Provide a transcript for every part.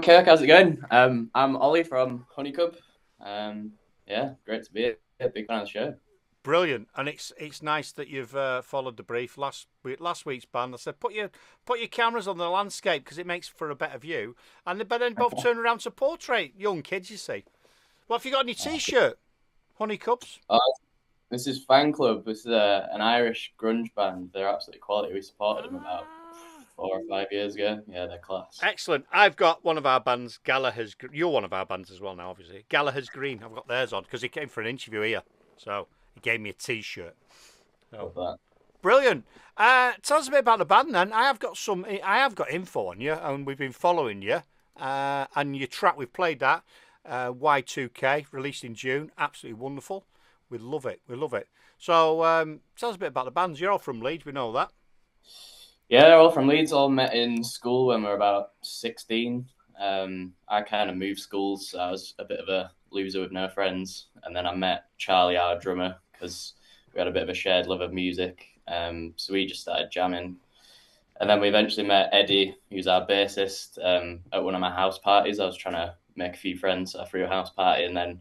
Kirk, how's it going? I'm Ollie from Honeycub. Yeah, great to be here. Big fan of the show. Brilliant, and it's nice that you've followed the brief. Last week's band, I said put your cameras on the landscape because it makes for a better view, but then both turn around to portrait young kids. You see, well, have you got any T-shirt, Honey Cubs? Uh, this is Fan Club. This is an Irish grunge band. They're absolutely quality. We supported them about Ah, 4 or 5 years ago. Yeah, they're class. excellent. I've got one of our bands, Gallagher's. You're one of our bands as well now, obviously. Gallagher's Green. I've got theirs on because he came for an interview here, so he gave me a T-shirt. So Love that. brilliant. Tell us a bit about the band then. I have got info on you, and we've been following you. And your track, we've played that. Y2K, released in June. Absolutely wonderful. We love it. We love it. So tell us a bit about the bands. You're all from Leeds, we know that. Yeah, they're all from Leeds. All met in school when we were about 16. I kind of moved schools. So I was a bit of a loser with no friends, and then I met Charlie, our drummer, because we had a bit of a shared love of music. So we just started jamming. And then we eventually met Eddie, who's our bassist, at one of my house parties. I was trying to make a few friends. So I threw a house party, and then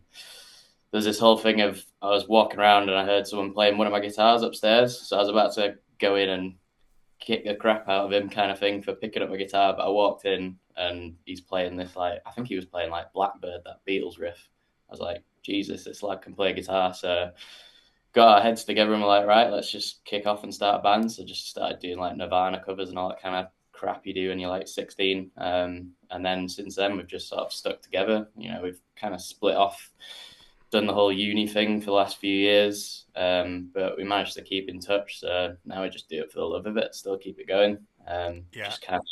there's this whole thing of I was walking around and I heard someone playing one of my guitars upstairs. So I was about to go in and kick the crap out of him, kind of thing, for picking up my guitar. But I walked in and he's playing this, like, I think he was playing like Blackbird, that Beatles riff. I was like, Jesus, this lad can play guitar. So got our heads together and we're like, right, let's just kick off and start a band. So just started doing like Nirvana covers and all that kind of crap you do when you're like 16. And then since then, we've just sort of stuck together. You know, we've kind of split off, done the whole uni thing for the last few years. But we managed to keep in touch. So now we just do it for the love of it, still keep it going. Yeah. Just kind of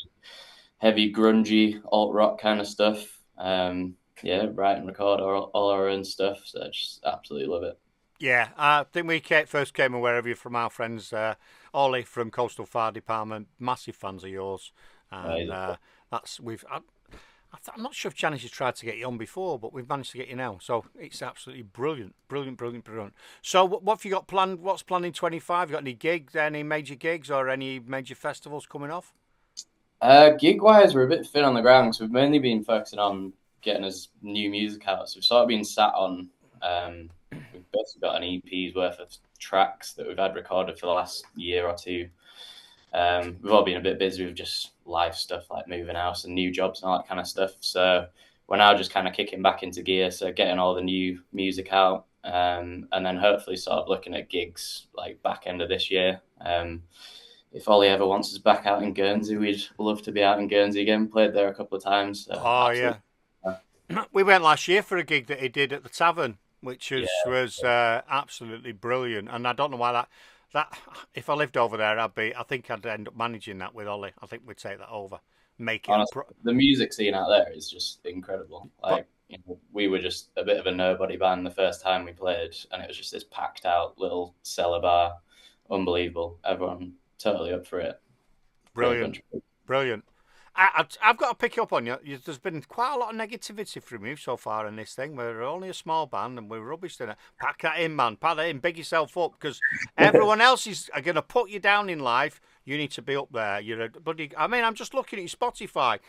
heavy, grungy, alt rock kind of stuff. Yeah, write and record all our own stuff. So I just absolutely love it. Yeah, I think first came aware of you from our friends, Ollie from Coastal Fire Department. Massive fans of yours, and Amazing. that's we've. I'm not sure if Janice has tried to get you on before, but we've managed to get you now. So it's absolutely brilliant, brilliant, brilliant, brilliant. So what have you got planned? What's planned in 25? You got any gigs, any major gigs, or any major festivals coming off? Gig wise, we're a bit thin on the ground because we've mainly been focusing on getting us new music out. So we've sort of been sat on. We've basically got an EP's worth of tracks that we've had recorded for the last year or two. We've all been a bit busy with just life stuff like moving house and new jobs and all that kind of stuff. So we're now just kind of kicking back into gear. So getting all the new music out, and then hopefully sort of looking at gigs like back end of this year. If Ollie ever wants us back out in Guernsey, we'd love to be out in Guernsey again. Played there a couple of times. Oh yeah, Absolutely. we went last year for a gig that he did at the tavern, which Yeah. was absolutely brilliant. And I don't know why that if I lived over there, I think I'd end up managing that with Ollie. I think we'd take that over, make it a Honestly, pro. the music scene out there is just incredible. But Like, you know, we were just a bit of a nobody band the first time we played, and it was just this packed out little cellar bar. Unbelievable. Everyone totally up for it. Great brilliant, bunch. brilliant. I've got to pick up on you. There's been quite a lot of negativity from you so far in this thing. We're only a small band and we're rubbish in it. Pack that in, man. Pack that in. Big yourself up because everyone else is going to put you down in life. You need to be up there. You're a bloody. I mean, I'm just looking at your Spotify.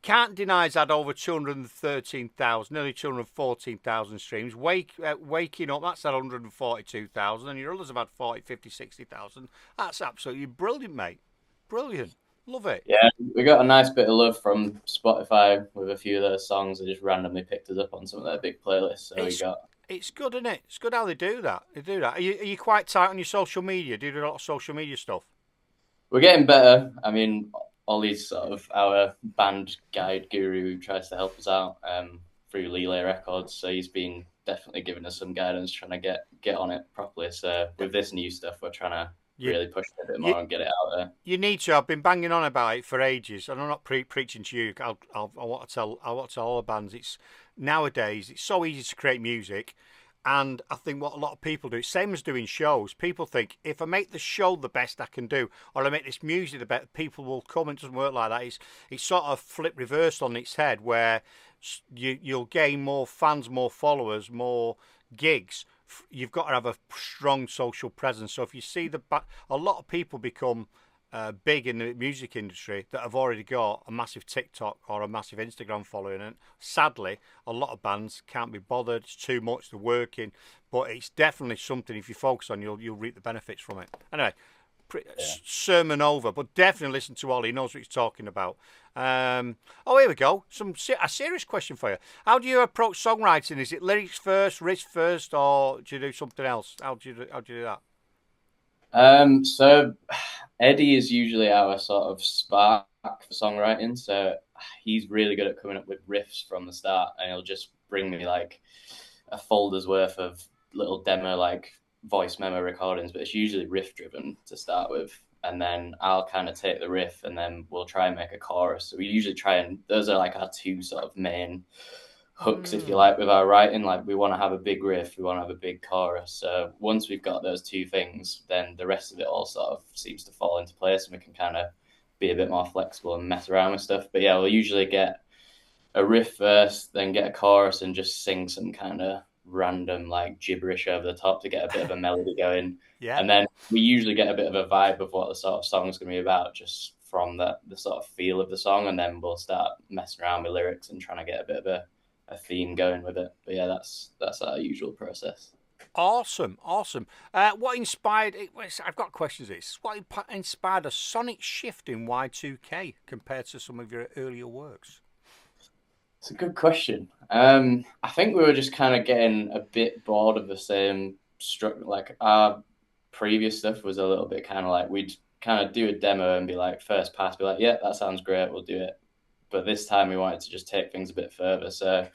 Can't deny it's had over 213,000, nearly 214,000 streams. Waking up, that's at 142,000, and your others have had 40, 50, 60,000. That's absolutely brilliant, mate. Brilliant. Love it. Yeah, we got a nice bit of love from Spotify with a few of those songs. They just randomly picked us up on some of their big playlists. So we It's got. it's good, isn't it? It's good how they do that. They do that. Are you quite tight on your social media? Do you do a lot of social media stuff? We're getting better. I mean, Ollie's sort of our band guide guru who tries to help us out through Lele Records. So he's been definitely giving us some guidance, trying to get on it properly. So with this new stuff, we're trying to You really push it a bit you more and get it out there. you need to. I've been banging on about it for ages, and I'm not preaching to you. I want to tell all the bands. It's nowadays it's so easy to create music. And I think what a lot of people do, same as doing shows, people think if I make the show the best I can do, or I make this music the best, people will come. It doesn't work like that. It's sort of flip reversed on its head, where you'll gain more fans, more followers, more gigs. You've got to have a strong social presence. So if you see a lot of people become big in the music industry that have already got a massive TikTok or a massive Instagram following. And sadly, a lot of bands can't be bothered. It's too much. They're working, but it's definitely something. If you focus on, you'll reap the benefits from it. Anyway, Yeah. sermon over, but definitely listen to Ollie. He knows what he's talking about. Oh, here we go. A serious question for you. How do you approach songwriting? Is it lyrics first, riffs first, or do you do something else? How do you do that? So Eddie is usually our sort of spark for songwriting. So he's really good at coming up with riffs from the start, and he'll just bring me like a folder's worth of little demo like voice memo recordings, but it's usually riff driven to start with. And then I'll kind of take the riff and then we'll try and make a chorus. So we usually try and those are like our two sort of main hooks, if you like, with our writing. Like we want to have a big riff, we want to have a big chorus. So once we've got those two things, then the rest of it all sort of seems to fall into place and we can kind of be a bit more flexible and mess around with stuff. But yeah, we'll usually get a riff first, then get a chorus and just sing some kind of random like gibberish over the top to get a bit of a melody going. Yeah. And then we usually get a bit of a vibe of what the sort of song's going to be about just from the sort of feel of the song. And then we'll start messing around with lyrics and trying to get a bit of a theme going with it. But yeah, that's our usual process. Awesome. What inspired it? I've got questions. What inspired a sonic shift in Y2K compared to some of your earlier works? It's a good question. I think we were just kind of getting a bit bored of the same structure. Like our previous stuff was a little bit kind of like we'd kind of do a demo and be like, first pass, be like, yeah, that sounds great, we'll do it. But this time we wanted to just take things a bit further. So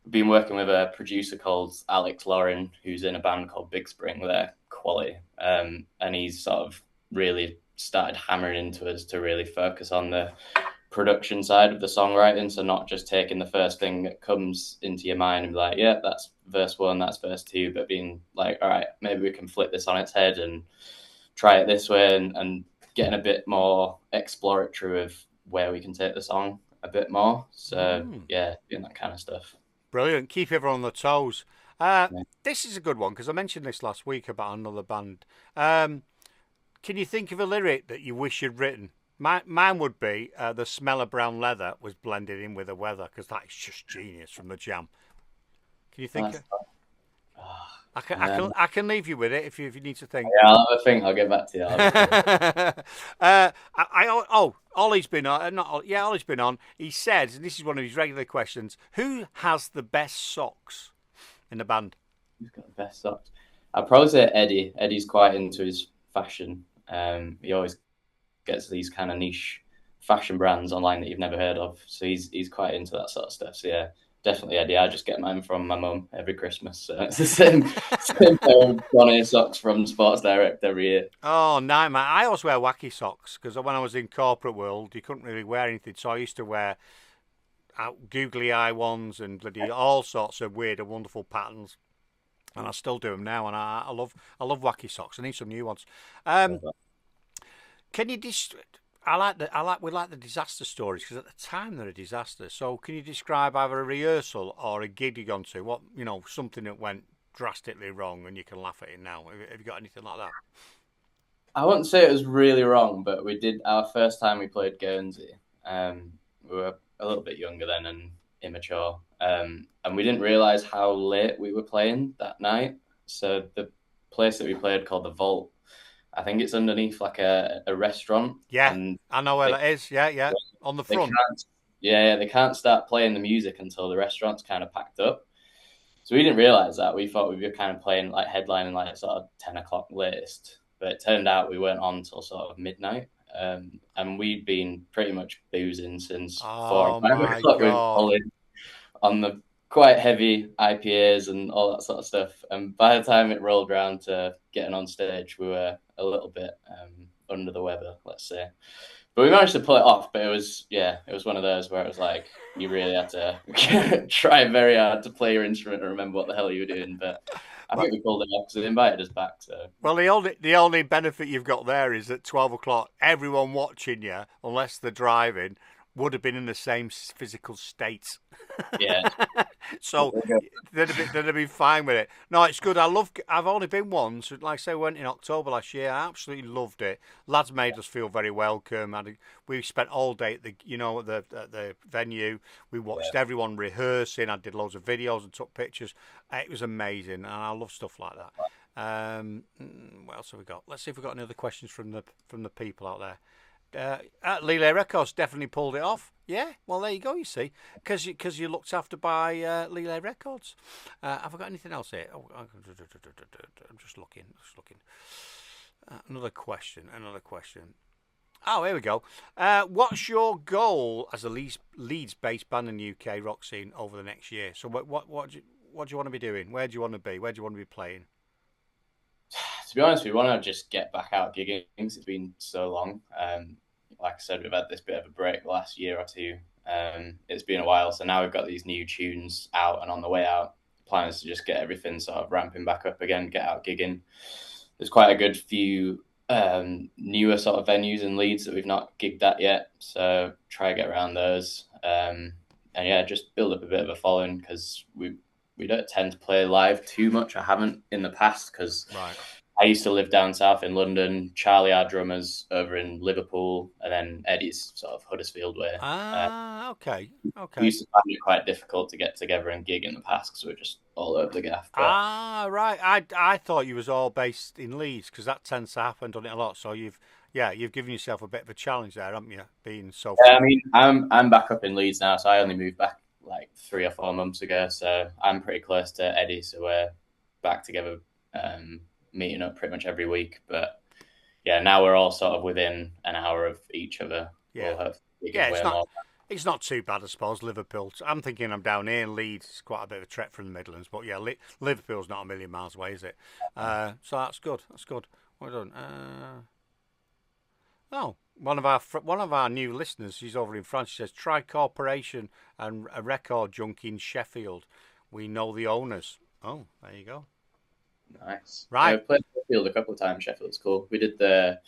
we've been working with a producer called Alex Lauren, who's in a band called Big Spring. They're quality. And he's sort of really started hammering into us to really focus on the production side of the songwriting. So not just taking the first thing that comes into your mind and be like, yeah, that's verse one, that's verse two, but being like, all right, maybe we can flip this on its head and try it this way and getting a bit more exploratory of where we can take the song a bit more. So yeah, doing that kind of stuff. Brilliant. Keep everyone on their toes. Uh, Yeah. this is a good one because I mentioned this last week about another band. Can you think of a lyric that you wish you'd written? Mine would be the smell of brown leather was blended in with the weather because that is just genius from the Jam. Can you think? That's, I can leave you with it if you need to think. yeah, I'll have a think. I'll get back to you. Ollie's been on. Ollie's been on. He said, and this is one of his regular questions: who has the best socks in the band? Who's got the best socks? I'd probably say Eddie. Eddie's quite into his fashion. He always gets these kind of niche fashion brands online that you've never heard of. So he's quite into that sort of stuff. So yeah, definitely Eddie. I just get mine from my mum every Christmas. So it's the same pair of Bonnet socks from Sports Direct every year. Oh, nightmare. I always wear wacky socks because when I was in corporate world, you couldn't really wear anything. So I used to wear googly eye ones and bloody all sorts of weird and wonderful patterns. And I still do them now, and I love wacky socks. I need some new ones. Can you we like the disaster stories because at the time they're a disaster. So can you describe either a rehearsal or a gig you gone to? What something that went drastically wrong and you can laugh at it now. Have you got anything like that? I wouldn't say it was really wrong, but we did our first time we played Guernsey. We were a little bit younger then and immature, and we didn't realize how late we were playing that night. So the place that we played called the Vault, I think it's underneath like a restaurant. Yeah, and I know where that is. Yeah, on the front. They can't start playing the music until the restaurant's kind of packed up. So we didn't realize that. We thought we were kind of playing like headlining like sort of 10 o'clock latest, but it turned out we weren't on till sort of midnight. And we'd been pretty much boozing since 4 or 5 o'clock. We were on the quite heavy IPAs and all that sort of stuff. And by the time it rolled around to getting on stage, we were a little bit under the weather, let's say. But we managed to pull it off. But it was one of those where it was like you really had to try very hard to play your instrument and remember what the hell you were doing. But I think we pulled it off because they invited us back. So well, the only benefit you've got there is at 12 o'clock, everyone watching you, unless they're driving, would have been in the same physical state. Yeah. So they'd have been fine with it. No, it's good. I've only been once. Like I say, we went in October last year. I absolutely loved it. Lads made us feel very welcome. We spent all day at the venue. We watched everyone rehearsing. I did loads of videos and took pictures. It was amazing, and I love stuff like that. What else have we got? Let's see if we've got any other questions from the people out there. Lele Records definitely pulled it off. Yeah, well there you go. You see, because you looked after by Lele Records. Have I got anything else here? Oh, I'm just looking. Another question. Oh, here we go. What's your goal as a Leeds-based band in the UK rock scene over the next year? So what do you want to be doing? Where do you want to be? Where do you want to be playing? To be honest, we want to just get back out gigging. It's been so long. Like I said, we've had this bit of a break the last year or two. It's been a while, so now we've got these new tunes out, and on the way out, the plan is to just get everything sort of ramping back up again, get out gigging. There's quite a good few newer sort of venues in Leeds that we've not gigged at yet, so try to get around those. And yeah, just build up a bit of a following, because we don't tend to play live too much. I haven't in the past, because I used to live down south in London. Charlie, our drummer's over in Liverpool, and then Eddie's sort of Huddersfield way. Okay. We used to find it quite difficult to get together and gig in the past, because we're just all over the gaff. But... right. I thought you was all based in Leeds, because that tends to happen, done it a lot. So you've given yourself a bit of a challenge there, haven't you? Being so. Yeah, I mean, I'm back up in Leeds now, so I only moved back like 3 or 4 months ago. So I'm pretty close to Eddie, so we're back together. Meeting up pretty much every week, but yeah, now we're all sort of within an hour of each other. Yeah, it's not too bad, I suppose. Liverpool. I'm thinking I'm down here in Leeds. It's quite a bit of a trek from the Midlands, but yeah, Liverpool's not a million miles away, is it? So that's good. Well done. One of our new listeners, she's over in France. She says, "Try Corporation and a Record Junkie in Sheffield. We know the owners." Oh, there you go. Nice. Right. Yeah, we played Sheffield a couple of times. Sheffield's cool. We did the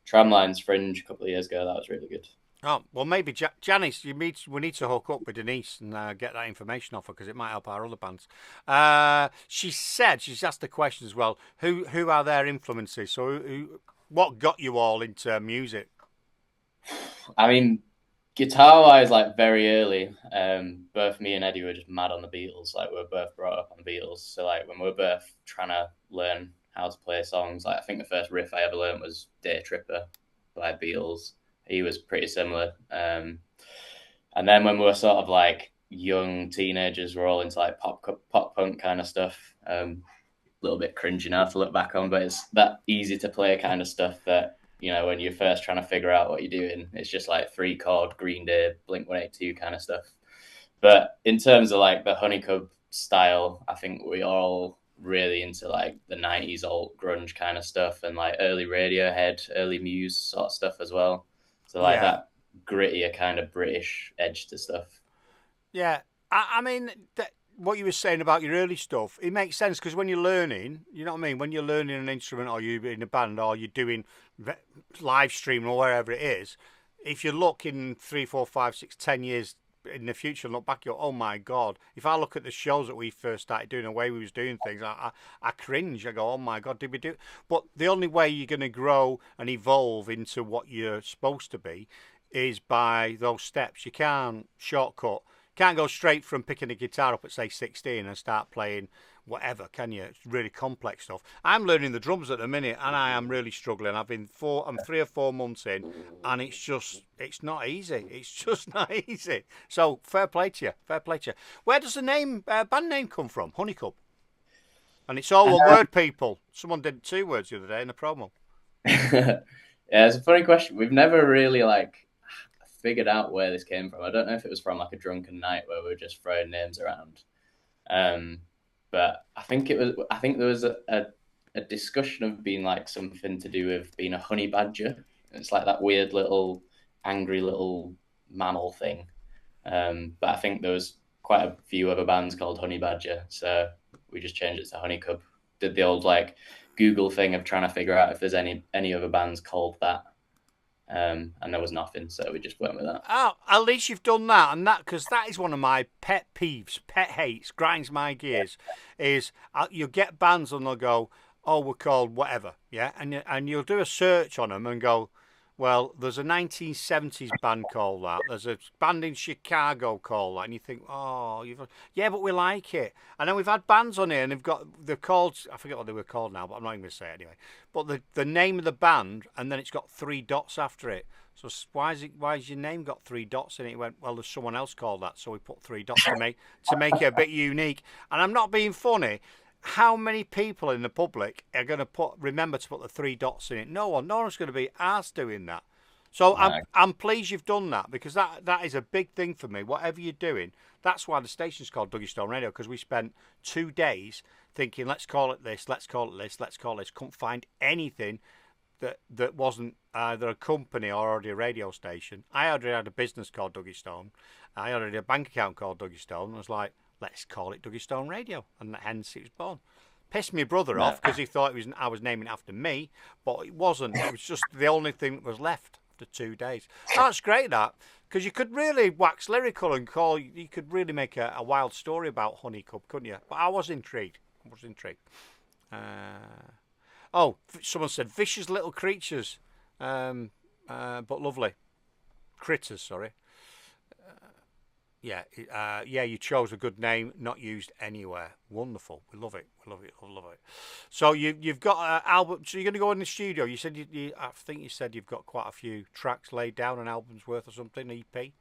Tramlines Fringe a couple of years ago. That was really good. Oh, well, maybe Janice, we need to hook up with Denise and get that information off her, because it might help our other bands. She's asked the question as well. Who are their influences? So, what got you all into music? I mean, guitar-wise, like very early, both me and Eddie were just mad on the Beatles. Like we were both brought up on the Beatles. So like when we were both trying to learn how to play songs, like I think the first riff I ever learned was Day Tripper by Beatles. He was pretty similar. And then when we were sort of like young teenagers, we're all into like pop punk kind of stuff. A little bit cringy now to look back on, but it's that easy to play kind of stuff that, you know, when you're first trying to figure out what you're doing, it's just like 3-chord, Green Day, Blink-182 kind of stuff. But in terms of like the Honeycub style, I think we are all really into like the 90s alt grunge kind of stuff, and like early Radiohead, early Muse sort of stuff as well. So like that grittier kind of British edge to stuff. Yeah, I mean, what you were saying about your early stuff, it makes sense, because when you're learning, you know what I mean, when you're learning an instrument, or you're in a band, or you're doing live stream or wherever it is, if you look in 3, 4, 5, 6, 10 years in the future and look back, you're, oh my God, if I look at the shows that we first started doing, the way we was doing things, I cringe. I go, oh my God, did we do it? But the only way you're going to grow and evolve into what you're supposed to be is by those steps. You can't shortcut. Can't go straight from picking a guitar up at, say, 16 and start playing whatever, can you? It's really complex stuff. I'm learning the drums at the minute, and I am really struggling. I'm 3 or 4 months in, and it's not easy. It's just not easy. So fair play to you. Where does the band name come from? Honeycub. And it's all one word, people. Someone did 2 words the other day in the promo. Yeah, it's a funny question. We've never really figured out where this came from. I don't know if it was from like a drunken night where we were just throwing names around. But I think there was a discussion of being like something to do with being a honey badger. It's like that weird little angry little mammal thing. But I think there was quite a few other bands called Honey Badger, so we just changed it to Honeycub. Did the old like Google thing of trying to figure out if there's any other bands called that. and there was nothing, so we just went with that. Oh, at least you've done that, and that because that is one of my pet peeves, pet hates, grinds my gears. Is you get bands and they'll go, "Oh, we're called whatever," yeah, and you'll do a search on them and go, "Well, there's a 1970s band called that. There's a band in Chicago called that," and you think, "Oh, yeah, but we like it." And then we've had bands on here, and they're called, I forget what they were called now, but I'm not even going to say it anyway. But the name of the band, and then it's got 3 dots after it. So why's your name got 3 dots in it? He went, well, there's someone else called that, so we put 3 dots to make it a bit unique. And I'm not being funny. How many people in the public are going to remember to put the 3 dots in it? No one's going to be asked doing that. So I'm pleased you've done that, because that is a big thing for me. Whatever you're doing, that's why the station's called Dougie Stone Radio, because we spent 2 days thinking, let's call it this, let's call it this, let's call it this. Couldn't find anything that wasn't either a company or already a radio station. I already had a business called Dougie Stone. I already had a bank account called Dougie Stone. I was like, let's call it Dougie Stone Radio, and hence it was born. Pissed my brother off because he thought I was naming it after me, but it wasn't. It was just the only thing that was left after 2 days. That's great, that, because you could really wax lyrical and you could really make a wild story about Honeycub, couldn't you? But I was intrigued. Oh, someone said vicious little creatures, but lovely. Critters, sorry. Yeah, you chose a good name, not used anywhere. Wonderful. We love it. We love it. So you've got an album. So you're going to go in the studio. You said I think you said you've got quite a few tracks laid down, an album's worth or something, EP.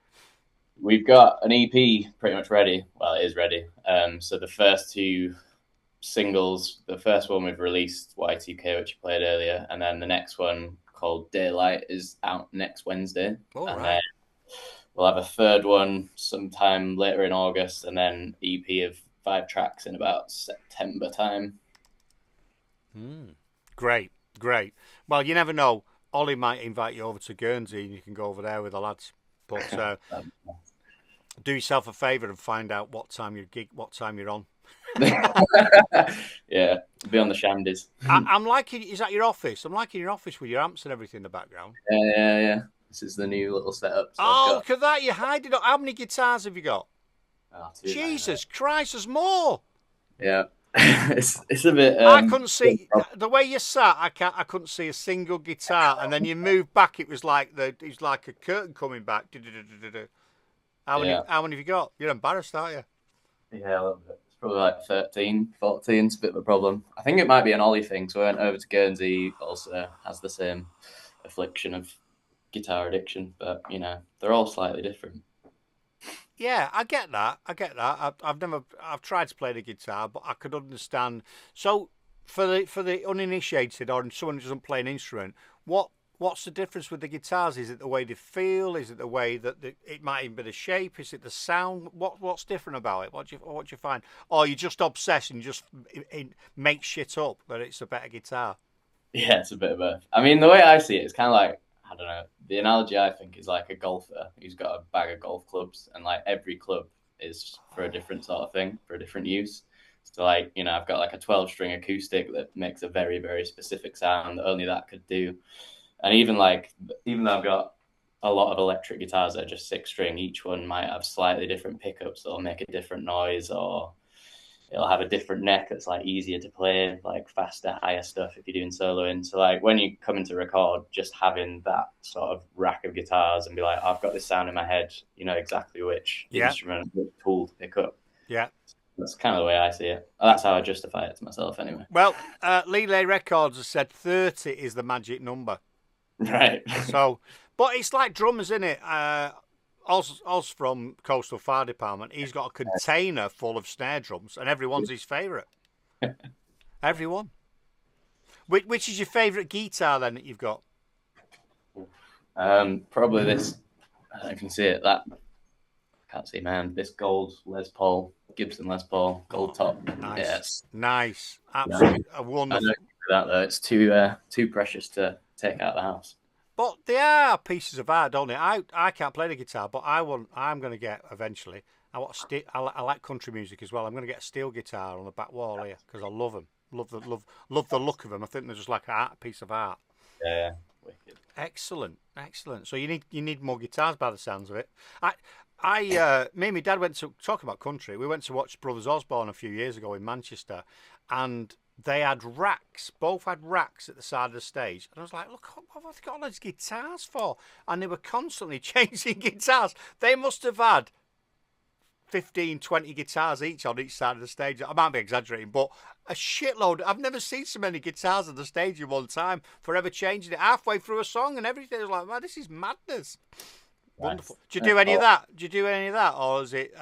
We've got an EP pretty much ready. Well, it is ready. So the first 2 singles, the first one we've released, Y2K, which you played earlier, and then the next one called Daylight is out next Wednesday. All and right. Then we'll have a third one sometime later in August, and then EP of 5 tracks in about September time. Great. Well, you never know. Ollie might invite you over to Guernsey and you can go over there with the lads. But do yourself a favour and find out what time you're on. Yeah, be on the shandies. I'm liking. Is that your office? I'm liking your office with your amps and everything in the background. Yeah. This is the new little setup. So look at that! You hide it. How many guitars have you got? Oh, Jesus Christ, there's more. Yeah, it's a bit. I couldn't see the way you sat. I couldn't see a single guitar, and then you moved back. It was like a curtain coming back. How many have you got? You're embarrassed, aren't you? Yeah, a little bit. It's probably like 13, 14. It's a bit of a problem. I think it might be an Ollie thing. So I went over to Guernsey. Also has the same affliction of guitar addiction, but they're all slightly different. Yeah, I get that. I've tried to play the guitar, but I could understand. So for the uninitiated or someone who doesn't play an instrument, what's the difference with the guitars? Is it the way they feel? Is it the way that it might even be the shape? Is it the sound? What's different about it? What do you find? Or you just obsessed and just make shit up that it's a better guitar? Yeah, it's a bit of a. I mean, the way I see it, it's kind of like, I don't know. The analogy I think is like a golfer who's got a bag of golf clubs, and like every club is for a different sort of thing, for a different use. So like, I've got like a 12-string acoustic that makes a very, very specific sound that only that could do. And even though I've got a lot of electric guitars that are just 6-string, each one might have slightly different pickups that'll make a different noise, or it'll have a different neck that's like easier to play, like faster, higher stuff if you're doing soloing. So like when you come into record, just having that sort of rack of guitars and be like, I've got this sound in my head, you know exactly which instrument, which tool to pick up. Yeah. That's kind of the way I see it. That's how I justify it to myself anyway. Well, Lele Records has said 30 is the magic number. Right. So, but it's like drummers, isn't it? Oz from Coastal Fire Department, he's got a container full of snare drums, and everyone's his favourite. Everyone. Which is your favourite guitar then that you've got? Probably this. I don't know if you can see it. That can't see, man. This gold Les Paul, Gibson Les Paul, gold top. Nice. Yes. Nice. Absolutely wonderful. I don't do that though. It's too precious to take out the house. But they are pieces of art, don't they? I can't play the guitar, but I'm going to get eventually. I like country music as well. I'm going to get a steel guitar on the back wall here because I love them. Love the look of them. I think they're just like a piece of art. Yeah. wicked. Excellent, excellent. So you need more guitars by the sounds of it. Me and my dad went to talk about country. We went to watch Brothers Osborne a few years ago in Manchester, and they had racks. Both had racks at the side of the stage, and I was like, "Look, what have they got all those guitars for?" And they were constantly changing guitars. They must have had 15, 20 guitars each on each side of the stage. I might be exaggerating, but a shitload. I've never seen so many guitars on the stage at one time, forever changing it halfway through a song and everything. I was like, man, this is madness. Wonderful. Do you do any of that? Do you do any of that? Or is it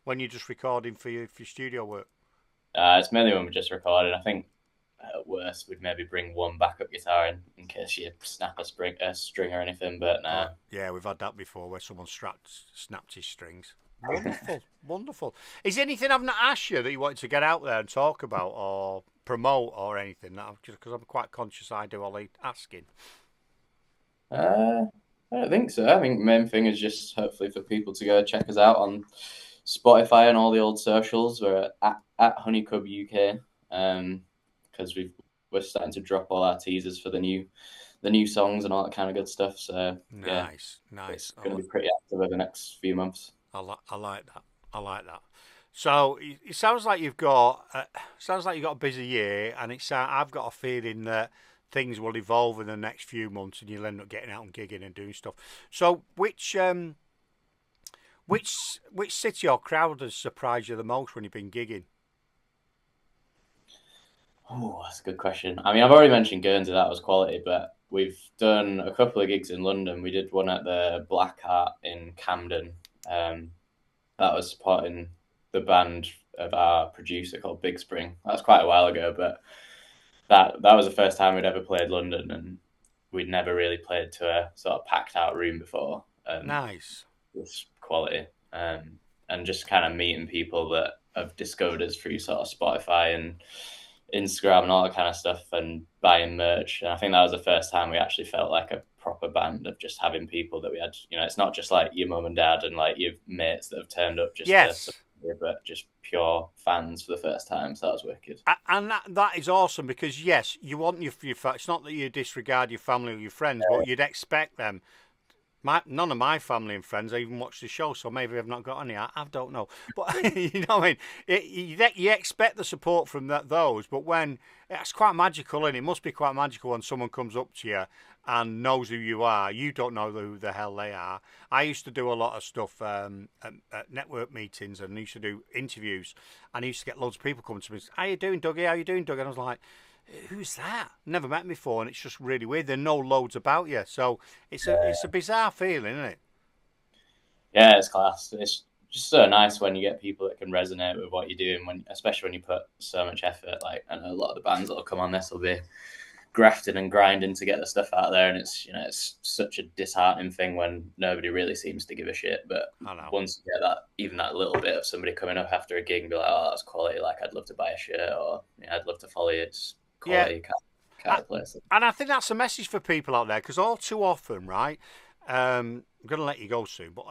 when you're just recording for your studio work? It's mainly when we're just recording. I think at worst we'd maybe bring one backup guitar in case you snap a string or anything. But nah. Yeah, we've had that before where someone snapped his strings. Wonderful, wonderful. Is there anything I've not asked you that you wanted to get out there and talk about or promote or anything? Because I'm quite conscious I do all the asking. I don't think so. I think the main thing is just hopefully for people to go check us out on Spotify and all the old socials. We're at Honeycub UK, because we're starting to drop all our teasers for the new songs and all that kind of good stuff. So nice. It's going to be pretty active over the next few months. I like that. I like that. So it sounds like you've got a busy year, and I've got a feeling that things will evolve in the next few months, and you'll end up getting out and gigging and doing stuff. So which city or crowd has surprised you the most when you've been gigging? Oh, that's a good question. I mean, I've already mentioned Guernsey, that was quality, but we've done a couple of gigs in London. We did one at the Black Heart in Camden. That was supporting the band of our producer called Big Spring. That was quite a while ago, but that was the first time we'd ever played London, and we'd never really played to a sort of packed out room before. Nice. It was quality. And just kind of meeting people that have discovered us through sort of Spotify and Instagram and all that kind of stuff, and buying merch. And I think that was the first time we actually felt like a proper band, of just having people that we had, it's not just like your mum and dad and like your mates that have turned up just yes. But just pure fans for the first time. So that was wicked. And that is awesome, because yes, you want your it's not that you disregard your family or your friends, but you'd expect them. None of my family and friends even watch the show, so maybe I've not got any. I don't know, but you know what I mean. You expect the support from those, but when it's quite magical, and it must be quite magical when someone comes up to you and knows who you are. You don't know who the hell they are. I used to do a lot of stuff at network meetings, and used to do interviews, and I used to get loads of people coming to me. How you doing, Dougie? How you doing, Dougie? And I was like, who's that? Never met them before, and it's just really weird. They know loads about you, so it's a bizarre feeling, isn't it? Yeah, it's class. It's just so nice when you get people that can resonate with what you're doing, especially when you put so much effort. Like, I know a lot of the bands that'll come on this will be grafting and grinding to get the stuff out there, and it's such a disheartening thing when nobody really seems to give a shit. But once you get even that little bit of somebody coming up after a gig and be like, "Oh, that's quality! Like, I'd love to buy a shirt," or "I'd love to follow you." It's quality kind of place. And I think that's a message for people out there, because all too often, right? I'm going to let you go soon, but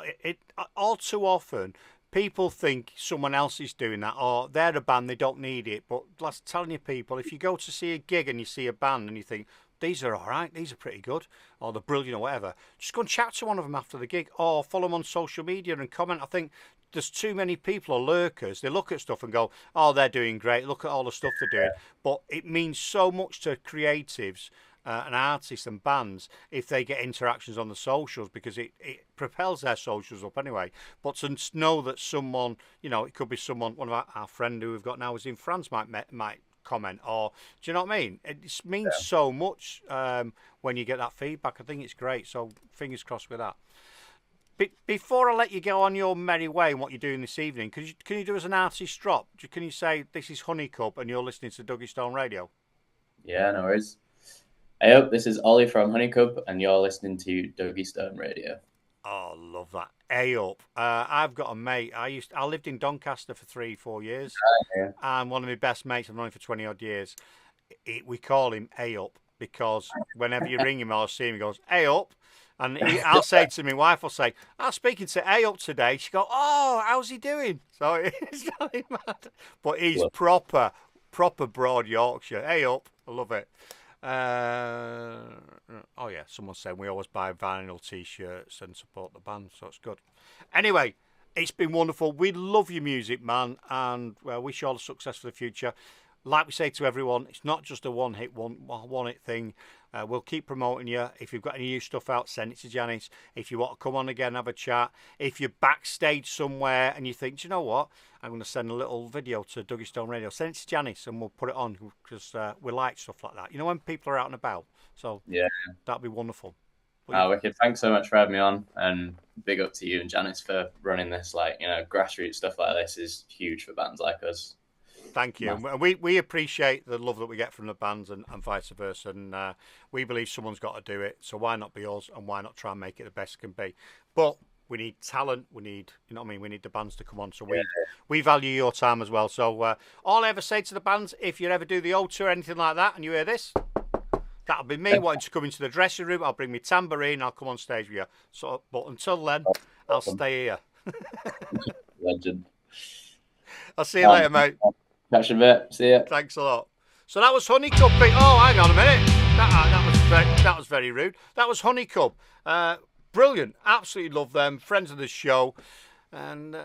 all too often, people think someone else is doing that, or they're a band, they don't need it. But that's telling you, people, if you go to see a gig and you see a band and you think, these are all right, these are pretty good, or they're brilliant or whatever, just go and chat to one of them after the gig, or follow them on social media and comment. I think there's too many people or lurkers. They look at stuff and go, oh, they're doing great, look at all the stuff they're doing. But it means so much to creatives and artists and bands if they get interactions on the socials, because it propels their socials up anyway. But to know that someone, it could be someone, one of our friend who we've got now is in France, might comment, or do you know what I mean? It means so much when you get that feedback. I think it's great, so fingers crossed with that. Before I let you go on your merry way and what you're doing this evening, can you do us an artist drop? Can you say, this is Honeycub and you're listening to Dougie Stone Radio? Yeah, no worries. Hey up, this is Ollie from Honeycub, and you're listening to Dougie Stone Radio. Oh, love that. Hey up. I've got a mate. I lived in Doncaster for 3-4 years. And one of my best mates, I've known him for 20 odd years. We call him Hey up, because whenever you ring him or see him, he goes, Hey up. And I'll say to my wife, I'm speaking to Hey up today. She go, oh, how's he doing? So it's really mad. But he's proper broad Yorkshire. Hey up. I love it. Oh yeah, someone's saying we always buy vinyl T-shirts and support the band, so it's good. Anyway, it's been wonderful. We love your music, man, and wish you all the success for the future. Like we say to everyone, it's not just a one-hit thing. We'll keep promoting you. If you've got any new stuff out, send it to Janice. If you want to come on again, have a chat. If you're backstage somewhere and you think, do you know what? I'm going to send a little video to Dougie Stone Radio. Send it to Janice and we'll put it on because we like stuff like that. You know, when people are out and about. So yeah, that'd be wonderful. Wicked. Thanks so much for having me on, and big up to you and Janice for running this. Like, you know, grassroots stuff like this is huge for bands like us. Thank you. We appreciate the love that we get from the bands and vice versa. And we believe someone's got to do it. So why not be us and why not try and make it the best it can be? But we need talent. We need, you know what I mean? We need the bands to come on. So we value your time as well. So all I ever say to the bands, if you ever do the O2 or anything like that and you hear this, that'll be me wanting to come into the dressing room. I'll bring my tambourine. I'll come on stage with you. So, but until then, I'll stay here. Legend. I'll see you later, mate. Catch you in a bit. See ya. Thanks a lot. So that was Honeycub. Oh, hang on a minute. That was very rude. That was Honeycub. Brilliant. Absolutely love them. Friends of the show. And